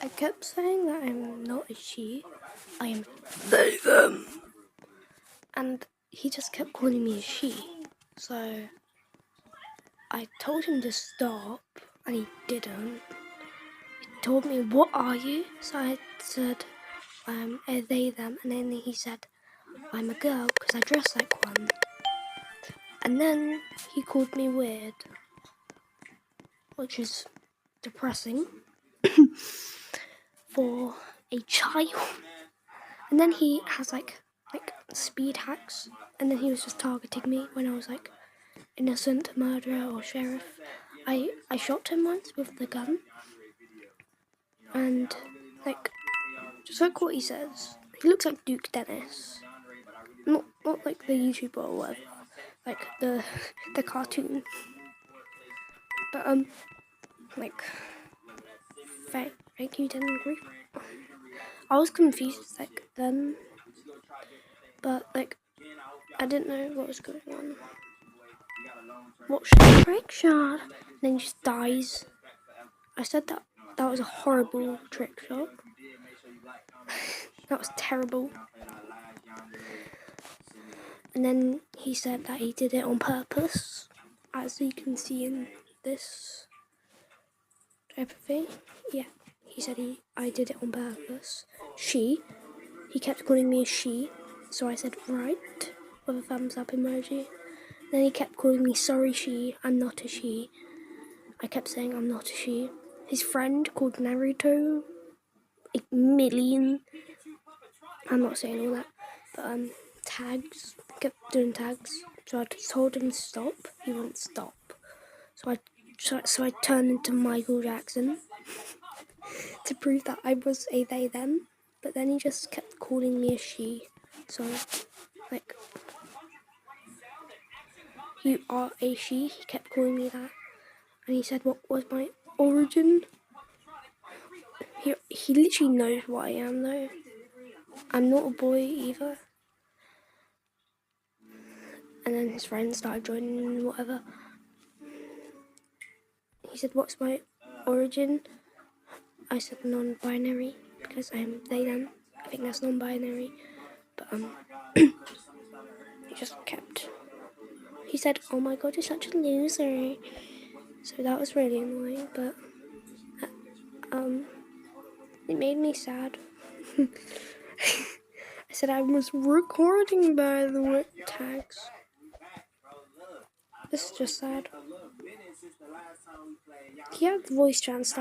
I kept saying that I'm not a she, I am they, them. And he just kept calling me a she. So I told him to stop, and he didn't. He told me, "What are you?" So I said, a they, them. And then he said, "I'm a girl because I dress like one." And then he called me weird, which is depressing for a child. And then he has like speed hacks, and then he was just targeting me when I was like innocent murderer or sheriff. I shot him once with the gun, and just like what he says, he looks like Duke Dennis, not like the YouTuber or whatever, like the cartoon. But thank you, Dennis. I was confused then, but I didn't know what was going on. Watch the trick shot, and then he just dies. I said that was a horrible trick shot. That was terrible. And then he said that he did it on purpose, as you can see in this type of thing. Yeah, he said I did it on purpose. He kept calling me a she, so I said right, with a thumbs up emoji. Then he kept calling me sorry she, I'm not a she. I kept saying I'm not a she. His friend called Naruto, 1,000,000. I'm not saying all that, but tags, kept doing tags. So I told him to stop, he wouldn't stop. So I turned into Michael Jackson to prove that I was a they them. But then he just kept calling me a she. So you are a she. He kept calling me that, and he said, "What was my origin?" He literally knows what I am though. I'm not a boy either. And then his friends started joining whatever. He said, "What's my origin?" I said non-binary because I'm they them. I think that's non-binary. But he just kept. He said, "Oh my god, you're such a loser." So that was really annoying, but it made me sad. I said I was recording, by the way, tags. This is just sad. He had voice chat and stuff.